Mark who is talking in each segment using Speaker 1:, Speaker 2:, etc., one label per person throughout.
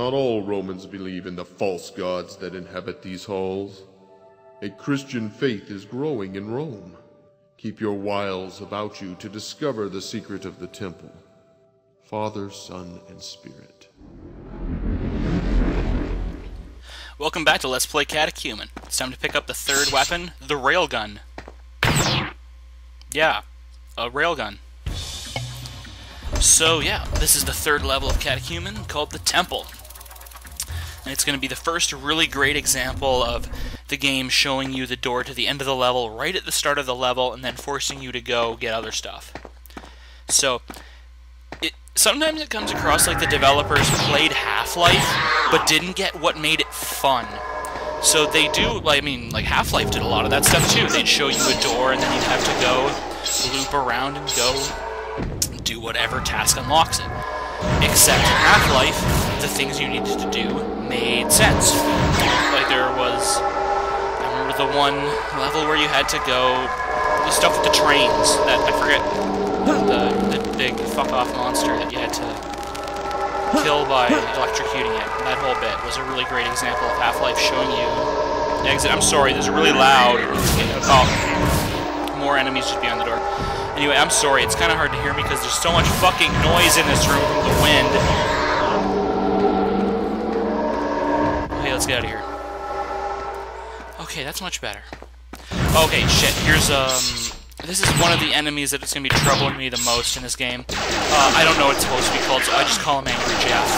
Speaker 1: not all Romans believe in the false gods that inhabit these halls. A Christian faith is growing in Rome. Keep your wiles about you to discover the secret of the temple. Father, Son, and Spirit.
Speaker 2: Welcome back to Let's Play Catechumen. It's time to pick up the third weapon, the railgun. Yeah, a railgun. So yeah, this is the third level of Catechumen, called the Temple. And it's going to be the first really great example of the game showing you the door to the end of the level right at the start of the level and then forcing you to go get other stuff. So, sometimes it comes across like the developers played Half-Life, but didn't get what made it fun. So they do, like Half-Life did a lot of that stuff too. They'd show you a door and then you'd have to go loop around and go do whatever task unlocks it. Except in Half-Life, the things you needed to do made sense. Like there was, I remember the one level where you had to go, the stuff with the trains, that, I forget, the big fuck-off monster that you had to kill by electrocuting it. That whole bit was a really great example of Half-Life showing you the exit. I'm sorry, this is really loud. Oh, more enemies just behind the door. Anyway, I'm sorry, it's kind of hard to hear me because there's so much fucking noise in this room from the wind. Okay, let's get out of here. Okay, that's much better. Okay, shit, here's, this is one of the enemies that is going to be troubling me the most in this game. I don't know what it's supposed to be called, so I just call him Angry Jeff.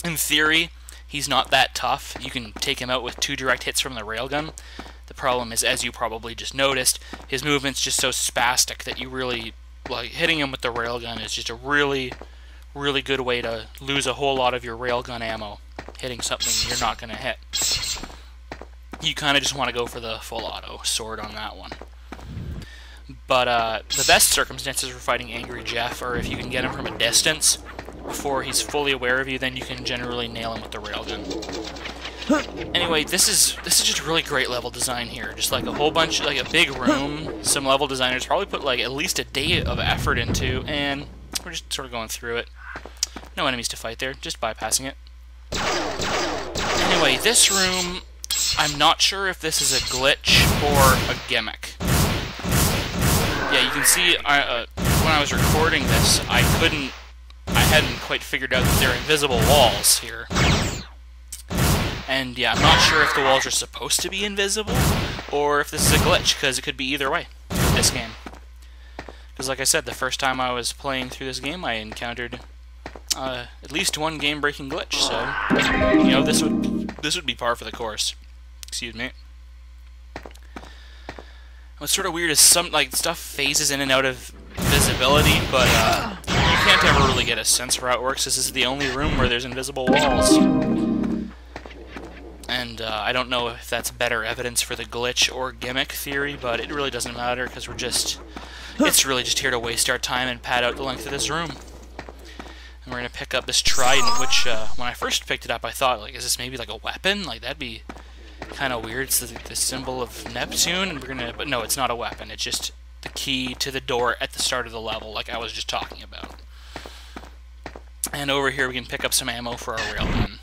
Speaker 2: In theory, he's not that tough. You can take him out with 2 direct hits from the railgun. The problem is, as you probably just noticed, his movement's just so spastic that you really, like, hitting him with the railgun is just a really, really good way to lose a whole lot of your railgun ammo, hitting something you're not going to hit. You kind of just want to go for the full auto sword on that one. But the best circumstances for fighting Angry Jeff are if you can get him from a distance before he's fully aware of you, then you can generally nail him with the railgun. Anyway, this is just really great level design here. Just like a whole bunch, like a big room, some level designers probably put like at least a day of effort into, and we're just sort of going through it. No enemies to fight there, just bypassing it. Anyway, this room, I'm not sure if this is a glitch or a gimmick. Yeah, you can see when I was recording this, I hadn't quite figured out that there are invisible walls here. And yeah, I'm not sure if the walls are supposed to be invisible, or if this is a glitch, because it could be either way with this game. Because like I said, the first time I was playing through this game, I encountered at least one game-breaking glitch, so, you know, this would be par for the course. Excuse me. What's sort of weird is some, like, stuff phases in and out of visibility, but you can't ever really get a sense for how it works. This is the only room where there's invisible walls. And I don't know if that's better evidence for the glitch or gimmick theory, but it really doesn't matter, because it's really just here to waste our time and pad out the length of this room. And we're going to pick up this trident, which, when I first picked it up, I thought, like, is this maybe like a weapon? Like, that'd be kind of weird. It's the symbol of Neptune, and but no, it's not a weapon. It's just the key to the door at the start of the level, like I was just talking about. And over here we can pick up some ammo for our railgun.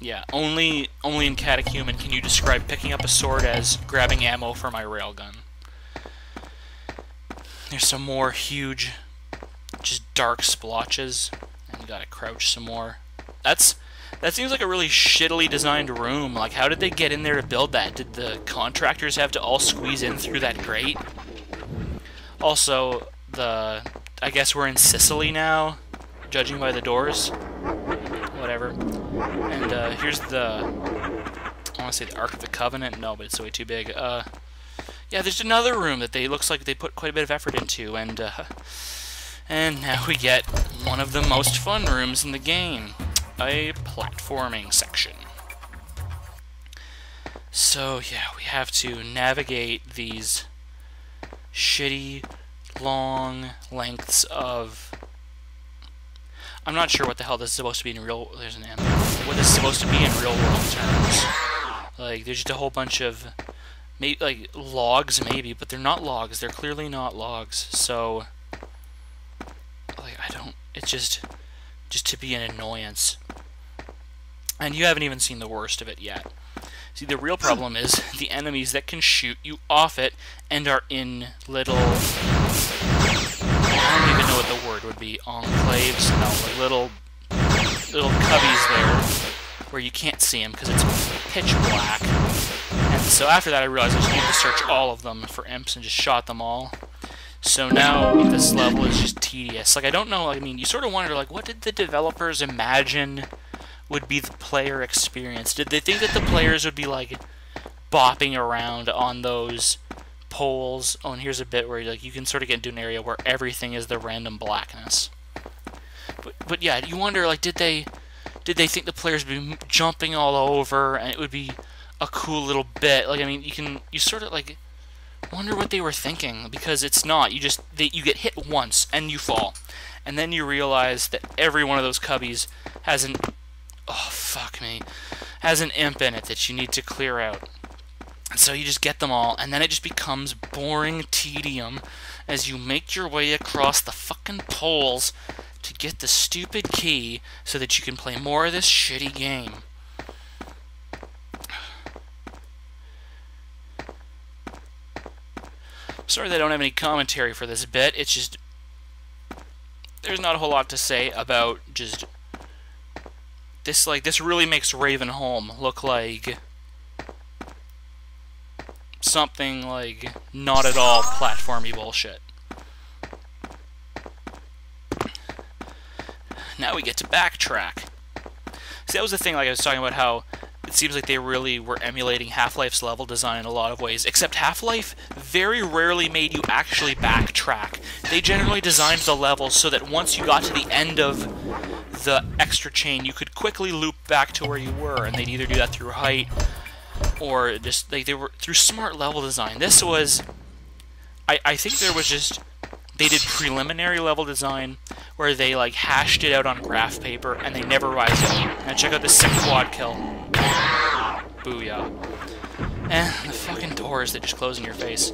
Speaker 2: Yeah, only in Catechumen can you describe picking up a sword as grabbing ammo for my railgun. There's some more huge, just dark splotches, and you gotta crouch some more. That seems like a really shittily designed room. Like, how did they get in there to build that? Did the contractors have to all squeeze in through that grate? Also, I guess we're in Sicily now, judging by the doors. Whatever. And here's I want to say the Ark of the Covenant. No, but it's way too big. Yeah, there's another room that looks like they put quite a bit of effort into, and now we get one of the most fun rooms in the game, a platforming section. So yeah, we have to navigate these shitty, long lengths of... I'm not sure what the hell this is supposed to be in real... There's an M. What this is supposed to be in real world terms. Like, there's just a whole bunch of... like, logs, maybe, but they're not logs. They're clearly not logs. So... like, I don't... It's just... just to be an annoyance. And you haven't even seen the worst of it yet. See, the real problem is the enemies that can shoot you off it and are in little... I don't even know what the word would be. Enclaves? No, like little cubbies there where you can't see them because it's pitch black. And so after that I realized I just needed to search all of them for imps and just shot them all. So now this level is just tedious. Like, I don't know, I mean, you sort of wonder, like, what did the developers imagine would be the player experience? Did they think that the players would be, like, bopping around on those poles? Oh, and here's a bit where, like, you can sort of get into an area where everything is the random blackness. But yeah, you wonder, like, did they think the players would be jumping all over and it would be a cool little bit? Like, I mean, you sort of, like, wonder what they were thinking, because it's not. You get hit once and you fall. And then you realize that every one of those cubbies has an... oh, fuck me. Has an imp in it that you need to clear out. And so you just get them all, and then it just becomes boring tedium as you make your way across the fucking poles to get the stupid key so that you can play more of this shitty game. Sorry that I don't have any commentary for this bit. It's just... there's not a whole lot to say about just... this, like, this really makes Ravenholm look like something, like, not at all platformy bullshit. Now we get to backtrack. See, that was the thing, like, I was talking about how it seems like they really were emulating Half-Life's level design in a lot of ways, except Half-Life very rarely made you actually backtrack. They generally designed the levels so that once you got to the end of the extra chain, you could quickly loop back to where you were, and they'd either do that through height or just, like, they were through smart level design. This was, I think there was just, they did preliminary level design where they, like, hashed it out on graph paper and they never revised it. Now check out this sick quad kill. Booyah. And the fucking doors that just close in your face.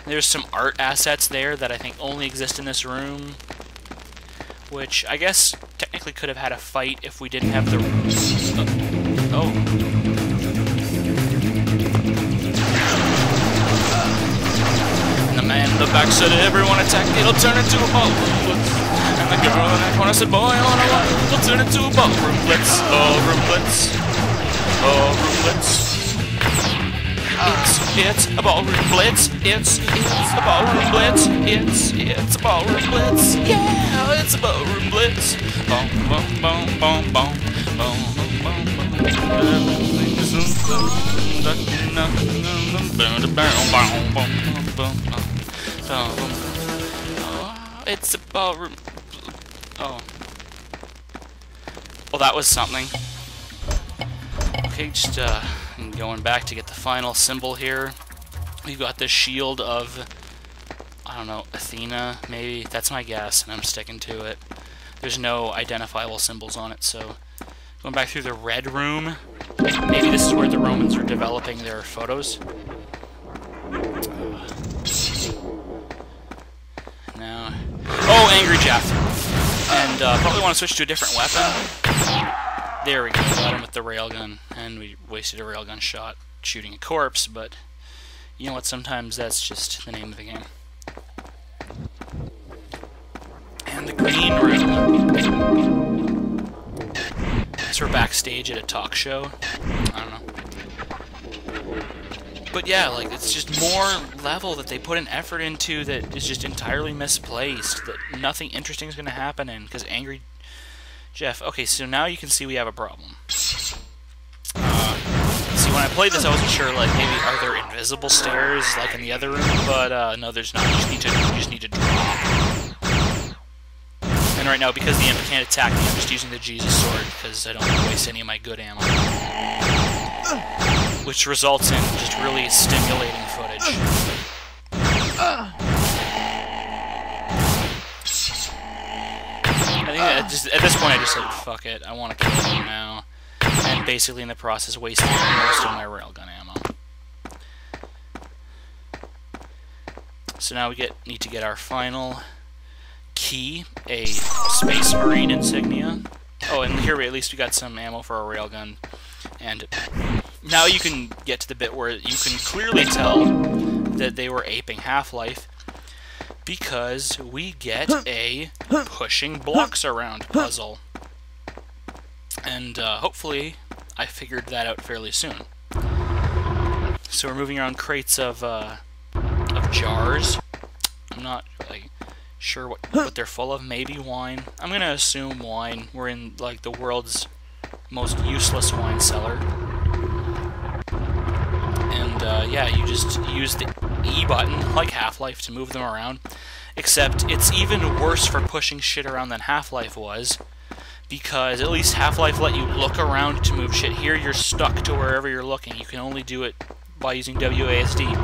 Speaker 2: There's some art assets there that I think only exist in this room, which I guess technically could have had a fight if we didn't have the... And the man in the back said, everyone attack, it'll turn into a ballroom. And the girl in that corner said, boy, I wanna run, it'll turn into a ballroom blitz. Ballroom blitz. Ballroom blitz. It's a ballroom blitz. It's a ballroom blitz. It's a ballroom blitz. Yeah, it's a ballroom blitz. Boom, boom, boom, boom, boom, boom, boom, it's a ballroom. Oh. Well, that was something. Okay, just going back to get the final symbol here. We've got the shield of, I don't know, Athena, maybe? That's my guess, and I'm sticking to it. There's no identifiable symbols on it, so... Going back through the red room. Maybe this is where the Romans are developing their photos. Now... oh, Angry Jeff! And probably want to switch to a different weapon. There we go, got him with the railgun, and we wasted a railgun shot shooting a corpse, but you know what, sometimes that's just the name of the game. And the green room. So we're backstage at a talk show. I don't know. But yeah, like, it's just more level that they put an effort into that is just entirely misplaced, that nothing interesting is going to happen in, because Angry Jeff. Okay, so now you can see we have a problem. See, when I played this, I wasn't sure, like, maybe are there invisible stairs, like in the other room? But, no, there's not. You just need to drop. And right now, because the imp can't attack me, I'm just using the Jesus sword, because I don't want to waste any of my good ammo. Which results in just really stimulating footage. I think at this point I just said, fuck it, I want to kill him now. And basically in the process wasting most of my railgun ammo. So now we need to get our final T, a Space Marine insignia. Oh, and here at least we got some ammo for a railgun. And now you can get to the bit where you can clearly tell that they were aping Half-Life, because we get a pushing blocks around puzzle. And hopefully I figured that out fairly soon. So we're moving around crates of jars. I'm not sure what they're full of. Maybe wine. I'm gonna assume wine. We're in like the world's most useless wine cellar. And yeah, you just use the E button like Half-Life to move them around. Except it's even worse for pushing shit around than Half-Life was, because at least Half-Life let you look around to move shit. Here you're stuck to wherever you're looking. You can only do it by using WASD,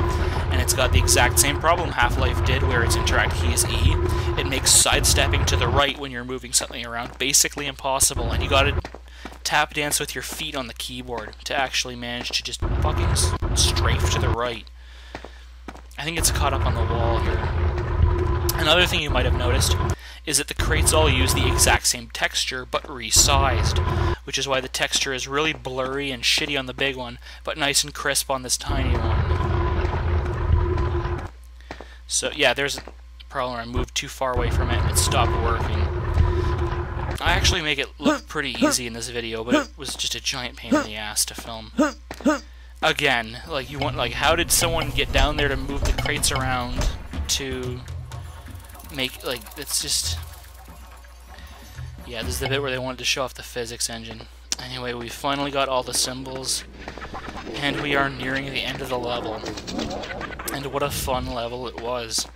Speaker 2: and it's got the exact same problem Half-Life did, where its interact key is E. It makes sidestepping to the right when you're moving something around basically impossible, and you gotta tap dance with your feet on the keyboard to actually manage to just fucking strafe to the right. I think it's caught up on the wall here. Another thing you might have noticed is that the crates all use the exact same texture, but resized, which is why the texture is really blurry and shitty on the big one, but nice and crisp on this tiny one. So yeah, there's a problem where I moved too far away from it and it stopped working. I actually make it look pretty easy in this video, but it was just a giant pain in the ass to film. Again, like how did someone get down there to move the crates around to make, it's just... Yeah, this is the bit where they wanted to show off the physics engine. Anyway, we finally got all the symbols, and we are nearing the end of the level. And what a fun level it was.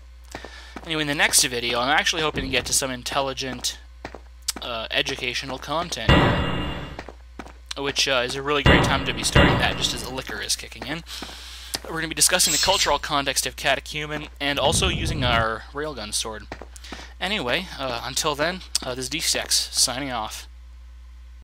Speaker 2: Anyway, in the next video, I'm actually hoping to get to some intelligent, educational content, which is a really great time to be starting that, just as the liquor is kicking in. We're going to be discussing the cultural context of Catechumen, and also using our railgun sword. Anyway, until then, this is D6, signing off.